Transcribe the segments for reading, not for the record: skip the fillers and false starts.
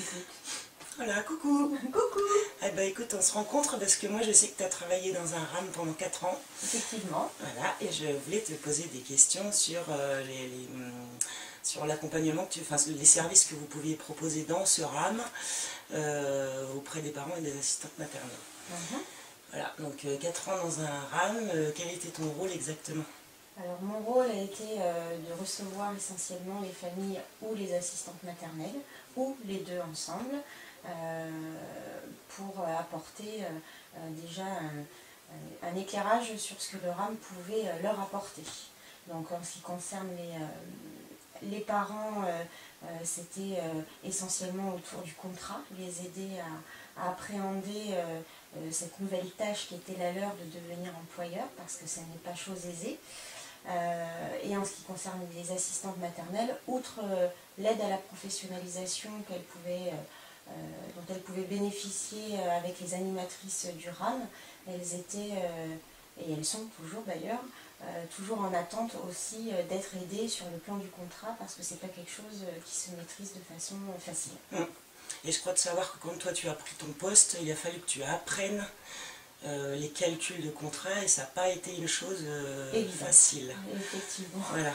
t'écoute. Voilà, coucou. Coucou. Eh ben écoute, on se rencontre parce que moi je sais que tu as travaillé dans un RAM pendant 4 ans. Effectivement. Voilà, et je voulais te poser des questions sur sur l'accompagnement, enfin les services que vous pouviez proposer dans ce RAM auprès des parents et des assistantes maternelles. Voilà, donc 4 ans dans un RAM, quel était ton rôle exactement? Alors mon rôle a été de recevoir essentiellement les familles ou les assistantes maternelles, ou les deux ensemble, pour apporter déjà un éclairage sur ce que le RAM pouvait leur apporter. Donc en ce qui concerne les parents, c'était essentiellement autour du contrat, les aider à appréhender cette nouvelle tâche qui était la leur de devenir employeur, parce que ça n'est pas chose aisée. Et en ce qui concerne les assistantes maternelles, outre l'aide à la professionnalisation dont elles pouvaient bénéficier avec les animatrices du RAM, elles étaient, et elles sont toujours d'ailleurs, toujours en attente aussi d'être aidées sur le plan du contrat, parce que c'est pas quelque chose qui se maîtrise de façon facile. Et je crois de savoir que quand toi tu as pris ton poste, il a fallu que tu apprennes les calculs de contrat, et ça n'a pas été une chose facile. Effectivement. Voilà.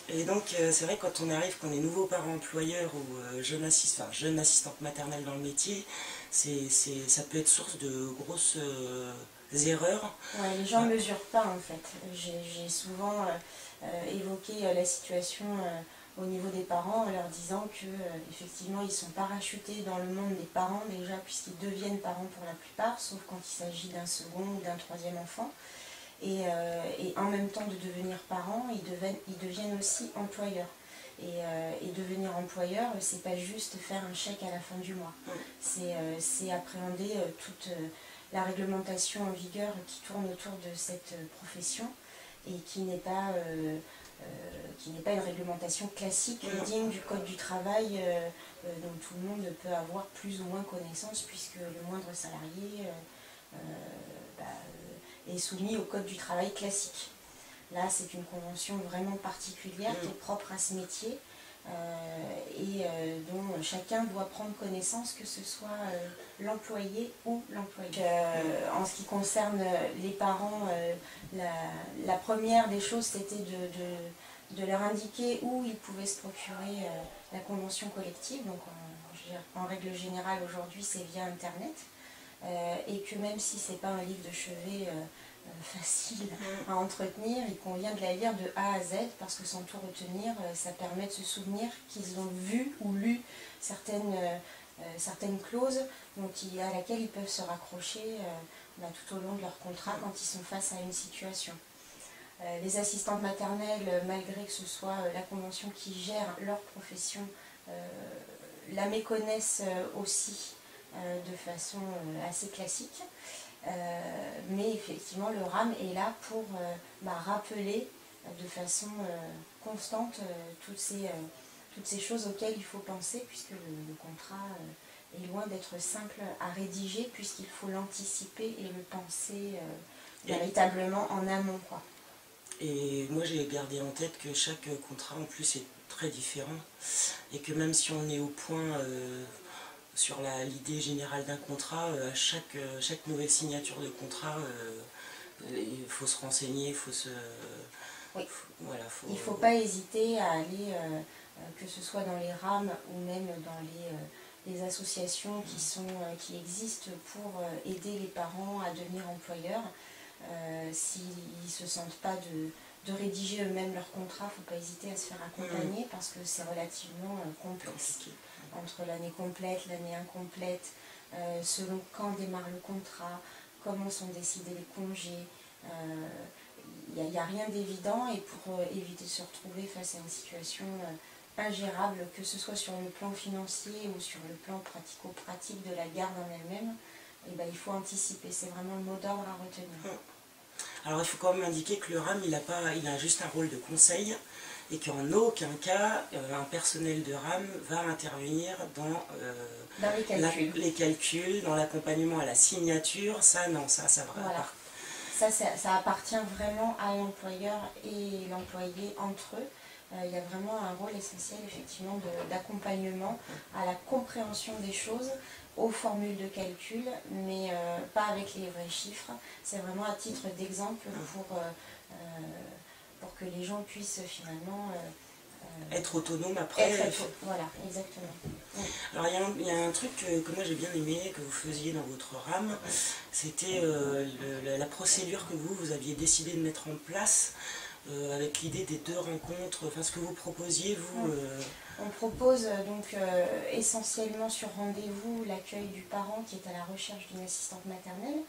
Et donc c'est vrai que quand on arrive, qu'on est nouveau parent employeur ou jeune assistante maternelle dans le métier, ça peut être source de grosses erreurs. Ouais, les gens ne mesurent pas en fait. J'ai souvent évoqué la situation au niveau des parents en leur disant que effectivement ils sont parachutés dans le monde des parents déjà, puisqu'ils deviennent parents pour la plupart, sauf quand il s'agit d'un second ou d'un troisième enfant. Et en même temps de devenir parents, ils deviennent aussi employeurs. Et devenir employeur, c'est pas juste faire un chèque à la fin du mois. C'est appréhender toute la réglementation en vigueur qui tourne autour de cette profession, et qui n'est pas une réglementation classique digne du Code du travail dont tout le monde peut avoir plus ou moins connaissance, puisque le moindre salarié est soumis au Code du travail classique. Là, c'est une convention vraiment particulière qui est propre à ce métier et dont chacun doit prendre connaissance, que ce soit l'employé ou l'employé. En ce qui concerne les parents, la première des choses, c'était de leur indiquer où ils pouvaient se procurer la convention collective. Donc, en règle générale, aujourd'hui, c'est via Internet. Et que même si ce n'est pas un livre de chevet facile à entretenir, il convient de la lire de A à Z, parce que sans tout retenir, ça permet de se souvenir qu'ils ont vu ou lu certaines clauses à laquelle ils peuvent se raccrocher tout au long de leur contrat quand ils sont face à une situation. Les assistantes maternelles, malgré que ce soit la convention qui gère leur profession, la méconnaissent aussi de façon assez classique. Mais effectivement, le RAM est là pour rappeler de façon constante toutes ces choses auxquelles il faut penser, puisque le contrat est loin d'être simple à rédiger, puisqu'il faut l'anticiper et le penser véritablement en amont, quoi. Et moi j'ai gardé en tête que chaque contrat en plus est très différent, et que même si on est au point sur l'idée générale d'un contrat, à chaque nouvelle signature de contrat, il faut se renseigner, il faut se... Oui. Il ne faut pas hésiter à aller, que ce soit dans les RAM ou même dans les associations qui existent pour aider les parents à devenir employeurs. S'ils ne se sentent pas de rédiger eux-mêmes leur contrat, il ne faut pas hésiter à se faire accompagner, parce que c'est relativement complexe. Entre l'année complète, l'année incomplète, selon quand démarre le contrat, comment sont décidés les congés, il n'y a rien d'évident, et pour éviter de se retrouver face à une situation ingérable, que ce soit sur le plan financier ou sur le plan pratico-pratique de la garde en elle-même, il faut anticiper, c'est vraiment le mot d'ordre à retenir. Alors il faut quand même indiquer que le RAM, il a juste un rôle de conseil, et qu'en aucun cas un personnel de RAM va intervenir dans les calculs, dans l'accompagnement à la signature. Ça non, ça va. Voilà. Ça appartient vraiment à l'employeur et l'employé entre eux. il y a vraiment un rôle essentiel effectivement d'accompagnement à la compréhension des choses, aux formules de calcul, mais pas avec les vrais chiffres. C'est vraiment à titre d'exemple pour que les gens puissent finalement être autonome après. Voilà, exactement. Oui. Alors il y a un truc que moi j'ai bien aimé, que vous faisiez dans votre rame, c'était la procédure que vous aviez décidé de mettre en place avec l'idée des 2 rencontres, enfin ce que vous proposiez, vous... On propose donc essentiellement sur rendez-vous l'accueil du parent qui est à la recherche d'une assistante maternelle,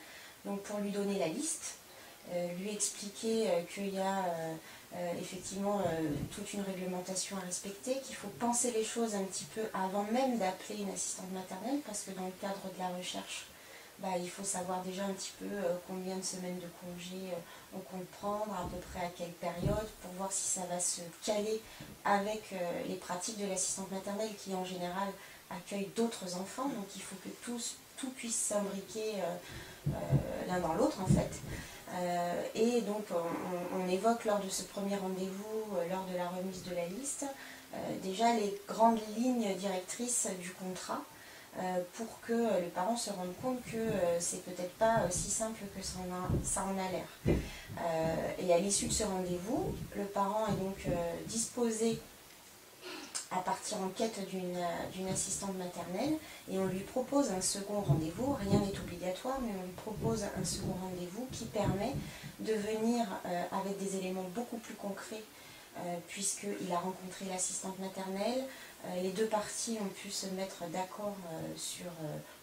donc pour lui donner la liste, lui expliquer qu'il y a effectivement toute une réglementation à respecter, qu'il faut penser les choses un petit peu avant même d'appeler une assistante maternelle, parce que dans le cadre de la recherche, il faut savoir déjà un petit peu combien de semaines de congé on compte prendre, à peu près à quelle période, pour voir si ça va se caler avec les pratiques de l'assistante maternelle qui en général accueille d'autres enfants, donc il faut que tout puisse s'imbriquer l'un dans l'autre en fait. Et donc on évoque lors de ce premier rendez-vous, lors de la remise de la liste, déjà les grandes lignes directrices du contrat, pour que le parent se rende compte que c'est peut-être pas si simple que ça en a l'air. Et à l'issue de ce rendez-vous, le parent est donc disposé à partir en quête d'une assistante maternelle, et on lui propose un second rendez-vous. Rien n'est obligatoire, mais on lui propose un second rendez-vous qui permet de venir avec des éléments beaucoup plus concrets, puisqu'il a rencontré l'assistante maternelle. Les 2 parties ont pu se mettre d'accord sur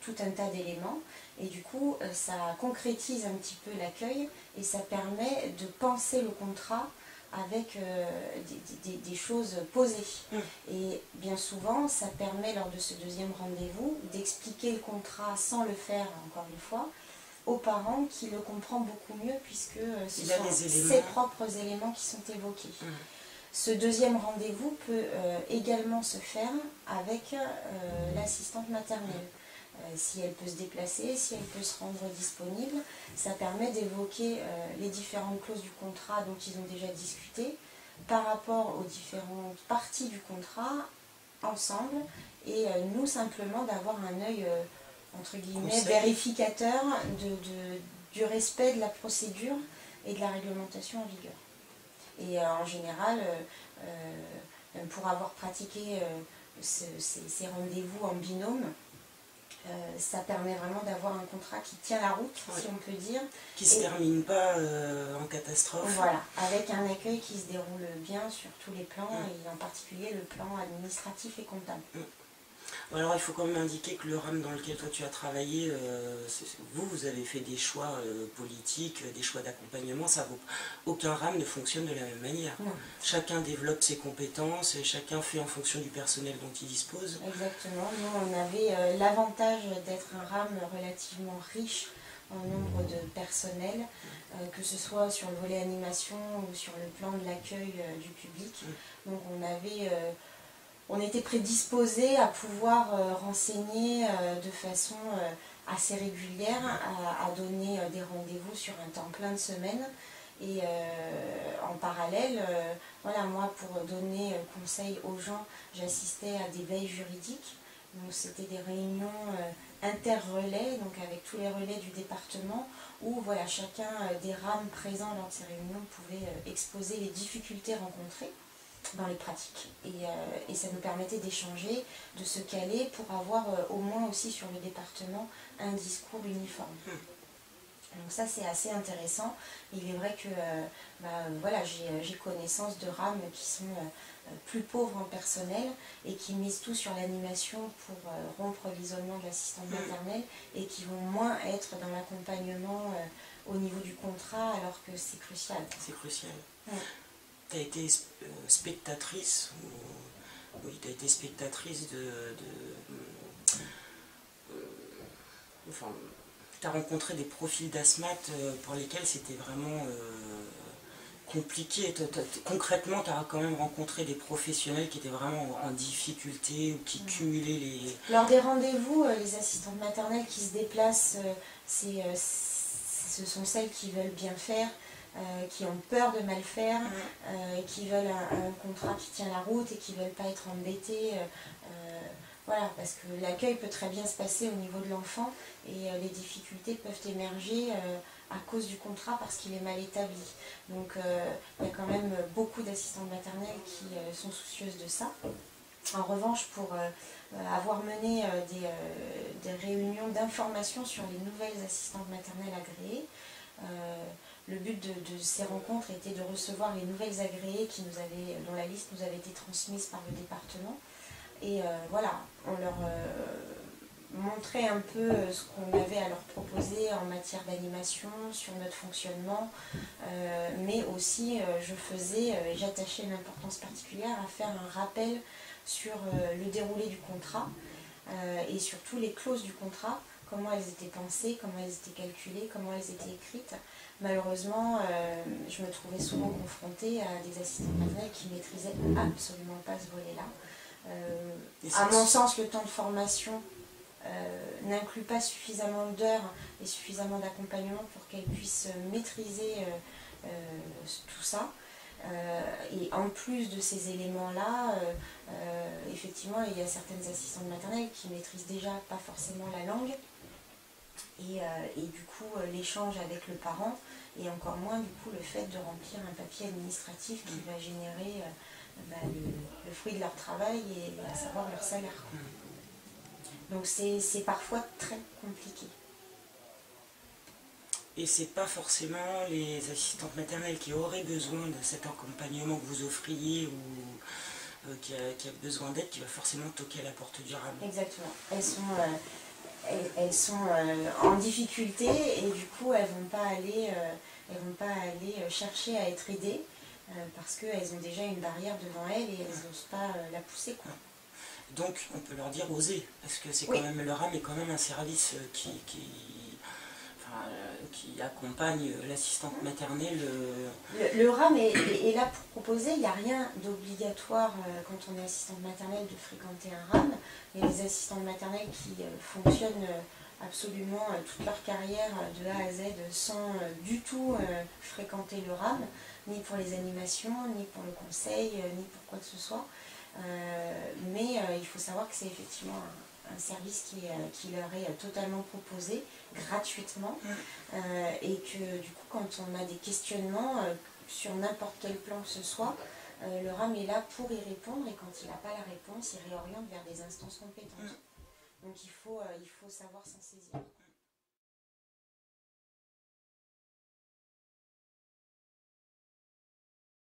tout un tas d'éléments, et du coup ça concrétise un petit peu l'accueil et ça permet de penser le contrat avec des choses posées. Et bien souvent ça permet lors de ce deuxième rendez-vous d'expliquer le contrat sans le faire encore une fois aux parents, qui le comprend beaucoup mieux puisque ce sont ses propres éléments qui sont évoqués. Ce deuxième rendez-vous peut également se faire avec l'assistante maternelle. Si elle peut se déplacer, si elle peut se rendre disponible, ça permet d'évoquer les différentes clauses du contrat dont ils ont déjà discuté par rapport aux différentes parties du contrat ensemble, et nous simplement d'avoir un œil entre guillemets vérificateur du respect de la procédure et de la réglementation en vigueur. Et en général, pour avoir pratiqué ces rendez-vous en binôme, ça permet vraiment d'avoir un contrat qui tient la route, si on peut dire. Qui ne se termine pas en catastrophe. Voilà, avec un accueil qui se déroule bien sur tous les plans, et en particulier le plan administratif et comptable. Alors il faut quand même indiquer que le rame dans lequel toi tu as travaillé, vous avez fait des choix politiques, des choix d'accompagnement, aucun rame ne fonctionne de la même manière. Non. Chacun développe ses compétences, et chacun fait en fonction du personnel dont il dispose. Exactement, nous on avait l'avantage d'être un rame relativement riche en nombre de personnel, que ce soit sur le volet animation ou sur le plan de l'accueil du public. Donc on était prédisposés à pouvoir renseigner de façon assez régulière, à donner des rendez-vous sur un temps plein de semaines. Et en parallèle, voilà, moi pour donner conseil aux gens, j'assistais à des veilles juridiques. Donc c'était des réunions inter-relais, donc avec tous les relais du département, où voilà, chacun des rames présents lors de ces réunions pouvait exposer les difficultés rencontrées dans les pratiques, et ça nous permettait d'échanger, de se caler pour avoir au moins aussi sur le département un discours uniforme. Donc ça c'est assez intéressant. Il est vrai que voilà, j'ai connaissance de rames qui sont plus pauvres en personnel et qui misent tout sur l'animation pour rompre l'isolement de l'assistante maternelle, et qui vont moins être dans l'accompagnement au niveau du contrat, alors que c'est crucial. C'est crucial. Tu as été spectatrice, oui, tu as été spectatrice enfin, tu as rencontré des profils d'asthmates pour lesquels c'était vraiment compliqué. Concrètement, tu as quand même rencontré des professionnels qui étaient vraiment en difficulté, ou qui cumulaient les... Lors des rendez-vous, les assistantes maternelles qui se déplacent, ce sont celles qui veulent bien faire, qui ont peur de mal faire, qui veulent un contrat qui tient la route et qui ne veulent pas être embêtés. Voilà, parce que l'accueil peut très bien se passer au niveau de l'enfant et les difficultés peuvent émerger à cause du contrat parce qu'il est mal établi. Donc il y a quand même beaucoup d'assistantes maternelles qui sont soucieuses de ça. En revanche, pour avoir mené des réunions d'information sur les nouvelles assistantes maternelles agréées, le but de ces rencontres était de recevoir les nouvelles agréées dont la liste nous avait été transmise par le département. Et voilà, on leur montrait un peu ce qu'on avait à leur proposer en matière d'animation, sur notre fonctionnement, mais aussi j'attachais une importance particulière à faire un rappel sur le déroulé du contrat et surtout les clauses du contrat, comment elles étaient pensées, comment elles étaient calculées, comment elles étaient écrites. Malheureusement, je me trouvais souvent confrontée à des assistantes maternelles qui ne maîtrisaient absolument pas ce volet-là. À mon sens, le temps de formation n'inclut pas suffisamment d'heures et suffisamment d'accompagnement pour qu'elles puissent maîtriser tout ça. Et en plus de ces éléments-là, effectivement, il y a certaines assistantes maternelles qui maîtrisent déjà pas forcément la langue et du coup l'échange avec le parent et encore moins du coup le fait de remplir un papier administratif qui va générer le fruit de leur travail et à savoir leur salaire. Donc c'est parfois très compliqué. Et c'est pas forcément les assistantes maternelles qui auraient besoin de cet accompagnement que vous offriez ou qui a besoin d'aide qui va forcément toquer à la porte du RAM. Exactement. Elles sont en difficulté et du coup elles vont pas aller chercher à être aidées parce qu'elles ont déjà une barrière devant elles et elles n'osent pas la pousser, quoi. Donc on peut leur dire oser, parce que c'est Oui. quand même le RAM est quand même un service qui accompagne l'assistante maternelle. Le RAM est là pour proposer, il n'y a rien d'obligatoire quand on est assistante maternelle de fréquenter un RAM. Il y a des assistantes maternelles qui fonctionnent absolument toute leur carrière de A à Z sans du tout fréquenter le RAM, ni pour les animations, ni pour le conseil, ni pour quoi que ce soit. Mais il faut savoir que c'est effectivement un service qui leur est totalement proposé gratuitement et que du coup quand on a des questionnements sur n'importe quel plan que ce soit, le RAM est là pour y répondre et quand il n'a pas la réponse, il réoriente vers des instances compétentes. Donc il faut savoir s'en saisir.